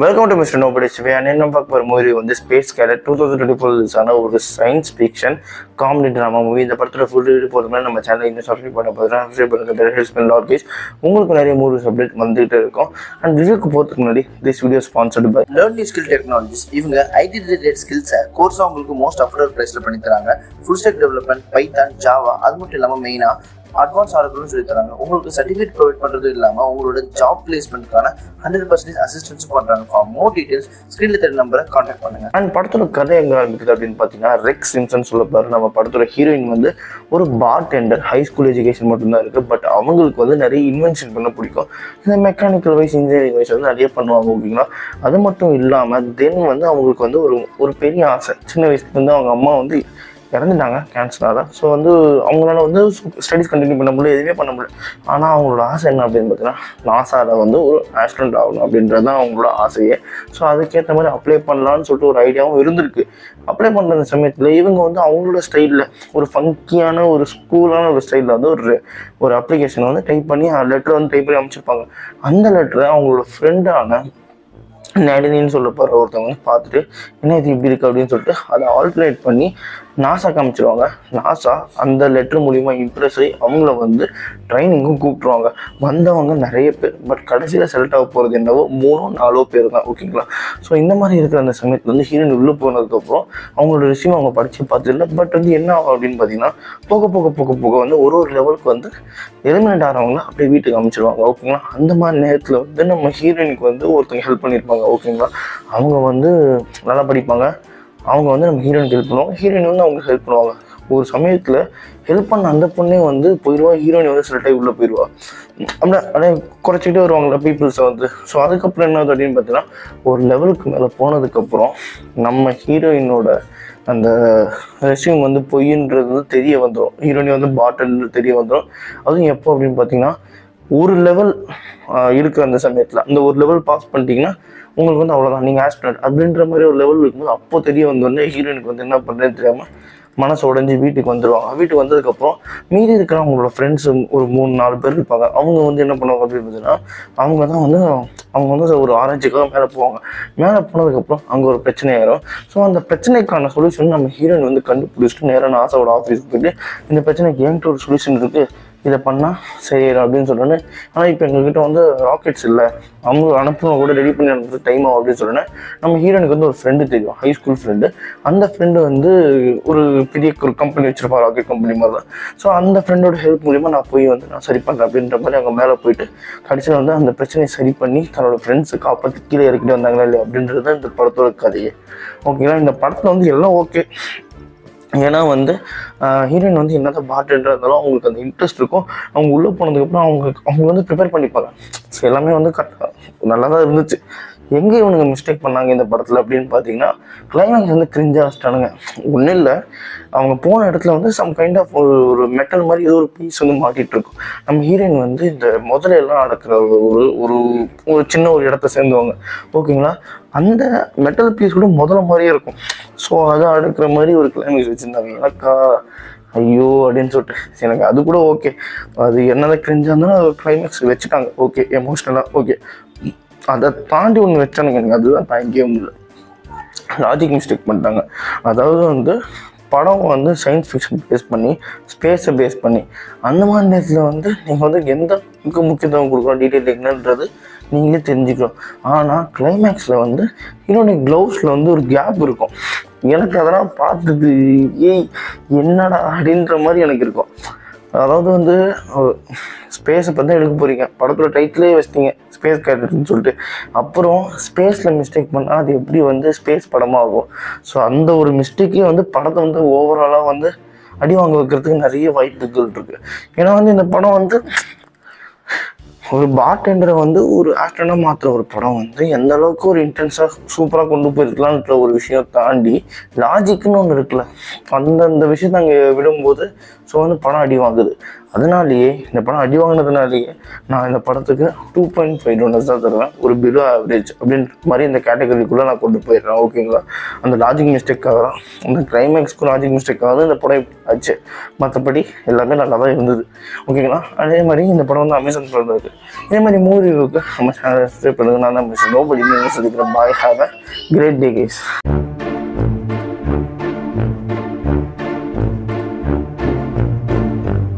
Welcome to mister nobody's வே. என்ன பார்க்க போகிற மூவி வந்து ஸ்பேஸ் கேடட் 2024 ரிலீஸான ஒரு science fiction comedy drama movie. இந்த படத்தோட ஃபுல் ரிவ்யூ போகிறதுனால நம்ம சேனல் இன்னும் சப்ஸ்கிரைப் பண்ண போகிறோம். சப்ஸ்கிரைப் பண்ணுறது ஹெல்ப் பண்ண ஆல்வேஸ் உங்களுக்கு நிறைய மூவிஸ் அப்டேட் வந்துகிட்டே இருக்கும். அண்ட் ரிவ்யூக்கு போகிறதுக்கு முன்னாடி this video sponsored by learn new skill technologies. இவங்க ஐடி ரிலேட்டட் ஸ்கில்ஸை கோர்ஸாக உங்களுக்கு மோஸ்ட் அஃபோர்டபுள் ப்ரைஸில் பண்ணி தராங்க. Full stack development, Python, Java, அது மட்டும் இல்லாமல் மெயினாக அட்வான்ஸ் ஆர்டர்னு சொல்லி தராங்க. உங்களுக்கு சர்டிஃபிகேட் ப்ரொவைட் பண்ணுறது இல்லாமல் உங்களோட ஜாப் பிளேஸ்மெண்ட்கான 100% அசிஸ்டன்ஸும் பண்ணுறாங்க. ஃபார் மோர் டீடைல்ஸ் ஸ்க்ரீனில் தெரிய நம்பரை கான்டாக்ட் பண்ணுங்க. அண்ட் படத்தோட கதை எங்கே ஆரம்பிக்குது அப்படின்னு பார்த்தீங்கன்னா, ரெக்ஸ் சிம்சன் சொல்லப்பாரு. நம்ம படத்தோட ஹீரோயின் வந்து ஒரு பார் டெண்டர், ஹை ஸ்கூல் எஜுகேஷன் மட்டும்தான் இருக்குது. பட் அவங்களுக்கு வந்து நிறைய இன்வென்ஷன் பண்ண பிடிக்கும். இந்த மெக்கானிக்கல் வைஸ், இன்ஜினியரிங் வைஸ் வந்து நிறைய பண்ணுவாங்க. ஓகேங்களா, அது மட்டும் இல்லாமல் தென் வந்து அவங்களுக்கு வந்து ஒரு பெரிய ஆசை. சின்ன வயசுல வந்து அவங்க அம்மா வந்து இறந்துட்டாங்க கேன்சரால். ஸோ வந்து அவங்களால வந்து ஸ்டடீஸ் கண்டினியூ பண்ண முடியல, எதுவுமே பண்ண முடியல. ஆனால் அவங்களோட ஆசை என்ன அப்படின்னு பார்த்தீங்கன்னா, நாசாவில் வந்து ஒரு ஆஸ்ட்ரோனட் ஆகணும் அப்படின்றது தான் அவங்களோட ஆசையே. ஸோ அதுக்கேற்ற மாதிரி அப்ளை பண்ணலான்னு சொல்லிட்டு ஒரு ஐடியாவும் இருந்திருக்கு. அப்ளை பண்ணுற சமயத்தில் இவங்க வந்து அவங்களோட ஸ்டைலில் ஒரு ஃபங்கியான ஒரு ஸ்கூலான ஒரு ஸ்டைலில் வந்து ஒரு அப்ளிகேஷனை வந்து டைப் பண்ணி லெட்டர் வந்து டைப் பண்ணி அமைச்சிருப்பாங்க. அந்த லெட்டரை அவங்களோட ஃப்ரெண்டான நேடினின்னு சொல்லப்படுற ஒருத்தவங்க வந்து பார்த்துட்டு என்ன இது இப்படி இருக்குது அப்படின்னு சொல்லிட்டு அதை ஆல்டர்னேட் பண்ணி நாசா காமிச்சிருவாங்க. நாசா அந்த லெட்டர் மூலிமா இம்ப்ரெஸ் ஆகி அவங்கள வந்து ட்ரைனிங்கும் கூப்பிட்ருவாங்க. வந்தவங்க நிறைய பேர், பட் கடைசியில் செலக்ட் ஆக போகிறது என்னவோ 3-4 பேர் தான். ஓகேங்களா, ஸோ இந்த மாதிரி இருக்கிற அந்த சமயத்தில் வந்து ஹீரோயின் உள்ளே போனதுக்கப்புறம் அவங்களோட ரெஸ்யூம் அவங்க படித்து பார்த்துல. பட் வந்து என்ன ஆகும் அப்படின்னு பார்த்தீங்கன்னா, போக வந்து ஒரு லெவலுக்கு வந்து எலிமினேட் ஆகிறவங்கள அப்படியே வீட்டுக்கு அமைச்சிருவாங்க. ஓகேங்களா, அந்த மாதிரி நேரத்தில் வந்து நம்ம ஹீரோயினுக்கு வந்து ஒருத்தங்க ஹெல்ப் பண்ணியிருப்பாங்க. ஓகேங்களா, அவங்க வந்து நல்லா படிப்பாங்க. அவங்க வந்து நம்ம ஹீரோயினுக்கு ஹெல்ப் பண்ணுவாங்க, ஹீரோயின் வந்து அவங்களுக்கு ஹெல்ப் பண்ணுவாங்க. ஒரு சமயத்தில் ஹெல்ப் பண்ண அந்த பொண்ணே வந்து போயிடுவா, ஹீரோயின் வந்து சில டைம் உள்ளே போயிடுவா. அப்படியே குறைச்சிக்கிட்டே வருவாங்களா பீப்புள்ஸை வந்து. ஸோ அதுக்கப்புறம் என்ன ஆகுது அப்படின்னு பார்த்தீங்கன்னா, ஒரு லெவலுக்கு மேலே போனதுக்கப்புறம் நம்ம ஹீரோயினோட அந்த ரெஸ்யூம் வந்து பொய்ன்றது தெரிய வந்துடும். ஹீரோயின் வந்து பாட்டில் தெரிய வந்துடும். அதுவும் எப்போ அப்படின்னு பார்த்தீங்கன்னா, ஒரு லெவல் இருக்கிற அந்த சமயத்தில், அந்த ஒரு லெவல் பாஸ் பண்ணிட்டீங்கன்னா உங்களுக்கு வந்து அவ்வளோதான், நீங்கள் ஆஸ்ட்ரோனட் அப்படின்ற மாதிரி ஒரு லெவல் இருக்கும்போது அப்போ தெரிய வந்தோடனே ஹீரோயினுக்கு வந்து என்ன பண்ணுறதுன்னு தெரியாமல் மனசு உடஞ்சி வீட்டுக்கு வந்துடுவாங்க. வீட்டுக்கு வந்ததுக்கப்புறம் மீதி இருக்கிற அவங்களோட ஃப்ரெண்ட்ஸ் ஒரு 3-4 பேர் இருப்பாங்க. அவங்க வந்து என்ன பண்ணுவாங்க அப்படின்னு பார்த்தீங்கன்னா, அவங்க வந்து ஒரு ஆராய்ச்சிக்காக மேலே போவாங்க. மேலே போனதுக்கப்புறம் அங்கே ஒரு பிரச்சனை ஆயிரும். ஸோ அந்த பிரச்சனைக்கான சொல்யூஷன் நம்ம ஹீரோயின் வந்து கண்டுபிடிச்சிட்டு நேராக நாசாவோட ஆஃபீஸுக்கு போயிட்டு, இந்த பிரச்சனைக்கு என்கிட்ட ஒரு சொல்யூஷன் இருக்குது, இதை பண்ணால் சரியிடும் அப்படின்னு சொன்னோன்னே, ஆனால் இப்போ எங்ககிட்ட வந்து ராக்கெட்ஸ் இல்லை, அவங்க அனுப்பணும் கூட ரெடி பண்ணி அனுப்புறது டைம் ஆகும் அப்படின்னு சொன்னோன்னே, நம்ம ஹீரோனுக்கு வந்து ஒரு ஃப்ரெண்டு தெரியும், ஹை ஸ்கூல் ஃப்ரெண்டு. அந்த ஃப்ரெண்டு வந்து ஒரு பெரிய ஒரு கம்பெனி வச்சுருப்பாங்க, ராக்கெட் கம்பெனி மாதிரி தான். ஸோ அந்த ஃப்ரெண்டோட ஹெல்ப் மூலிமா நான் போய் வந்து நான் சரி பண்ணுறேன் அப்படின்ற மாதிரி அவங்க மேலே போயிட்டு கடைசியில் வந்து அந்த பிரச்சனையை சரி பண்ணி தன்னோட ஃப்ரெண்ட்ஸை காப்பாற்றி கீழே இறக்கிட்டு வந்தாங்களா இல்லையா அப்படின்றது தான் இந்த படத்தோட கதையே. ஓகேங்களா, இந்த படத்தில் வந்து எல்லாம் ஓகே. ஏன்னா வந்து ஹீரோயின் வந்து என்னதான் பாட்டுன்றா இருந்தாலும் அவங்களுக்கு அந்த இன்ட்ரெஸ்ட் இருக்கும். அவங்க உள்ளே போனதுக்கப்புறம் அவங்க வந்து ப்ரிப்பேர் பண்ணிப்பாங்க. ஸோ எல்லாமே வந்து நல்லா தான் இருந்துச்சு. எங்கே இவனுங்க மிஸ்டேக் பண்ணாங்க இந்த படத்தில் அப்படின்னு பார்த்தீங்கன்னா, கிளைமேக்ஸ் வந்து கிரிஞ்சாக வச்சிட்டானுங்க. ஒன்றும் இல்லை, அவங்க போன இடத்துல வந்து சம் கைண்ட் ஆஃப் ஒரு மெட்டல் மாதிரி ஏதோ ஒரு பீஸ் வந்து மாட்டிகிட்டு இருக்கும். நம்ம ஹீரோயின் வந்து இந்த முதல்ல எல்லாம் அடக்கிற ஒரு சின்ன ஒரு இடத்த சேர்ந்துவாங்க. ஓகேங்களா, அந்த மெட்டல் பீஸ் கூட முதல்ல மாதிரியே இருக்கும். ஸோ அதை அடுக்கிற மாதிரி ஒரு கிளைமேக்ஸ் வச்சுருந்தாங்க. எனக்கா ஐயோ அப்படின்னு சொல்லிட்டு எனக்கு அது கூட ஓகே. அது என்னதான் கிரிஞ்சாக இருந்தாலும் அது கிளைமேக்ஸ் வச்சுட்டாங்க. ஓகே, எமோஷ்னலாக ஓகே. அதை தாண்டி ஒன்று வச்சானுங்க, எனக்கு அதுதான் தாங்கிக்கவே முடியல. லாஜிக் மிஸ்டேக் பண்ணிட்டாங்க. அதாவது வந்து படம் வந்து சயின்ஸ் ஃபிக்ஷன் பேஸ் பண்ணி, ஸ்பேஸை பேஸ் பண்ணி, அந்த மாதிரி நேரத்தில் வந்து நீங்கள் வந்து எந்த முக்கியத்துவம் கொடுக்கணும், டீட்டெயில் என்னன்றது நீங்களே தெரிஞ்சுக்கலாம். ஆனால் கிளைமேக்ஸில் வந்து இன்னொன்று க்ளவுஸில் வந்து ஒரு கேப் இருக்கும். எனக்கு அதெல்லாம் பார்த்துட்டு என்னடா அப்படின்ற மாதிரி எனக்கு இருக்கும். அதாவது வந்து ஸ்பேஸை பற்றி எடுக்க போகிறீங்க, படத்தோட டைட்டிலே வச்சிட்டீங்க ஸ்பேஸ் கேரக்டர்னு சொல்லிட்டு, அப்புறம் ஸ்பேஸில் மிஸ்டேக் பண்ணால் அது எப்படி வந்து ஸ்பேஸ் படமாகும். ஸோ அந்த ஒரு மிஸ்டேக்கே வந்து படத்தை வந்து ஓவராலாக வந்து அடி வாங்க வைக்கிறதுக்கு நிறைய வாய்ப்புகள் இருக்குது. ஏன்னா வந்து இந்த படம் வந்து ஒரு பார்டெண்டரை வந்து ஒரு ஆஸ்ட்ரோனட்டாக மாற்றுற ஒரு படம் வந்து எந்த அளவுக்கு ஒரு இன்டென்ஸாக சூப்பராக கொண்டு போயிருக்கலான்ற ஒரு விஷயம் தாண்டி லாஜிக்குன்னு ஒன்று இருக்குல்ல, அந்த விஷயத்தை அங்கே விடும்போது ஸோ வந்து படம் அடி வாங்குது. அதனாலேயே இந்த படம் அடி வாங்கினதுனாலேயே நான் இந்த படத்துக்கு 2.5 டோனர்ஸ் தான் தருவேன். ஒரு பிலோ ஆவரேஜ் அப்படின்ற மாதிரி இந்த கேட்டகரிக்குள்ளே நான் கொண்டு போயிடுறேன். ஓகேங்களா? அந்த லாஜிக் மிஸ்டேக்காக தான், அந்த கிளைமேக்ஸ்க்கும் லாஜிக் மிஸ்டேக்காக தான் இந்த படம் ஆச்சு. மற்றபடி எல்லாமே நல்லா தான் இருந்தது. ஓகேங்களா? அதே மாதிரி இந்த படம் வந்து அமேசான் ப்ரைம்ல இருக்குது. இதே மாதிரி மூவி ரிவ்யூக்கு நம்ம சேனலை சப்ஸ்கிரைப் பண்ணுங்க. நான் தான் நோபடி சந்திக்கிறேன். Bye, have a great day guys.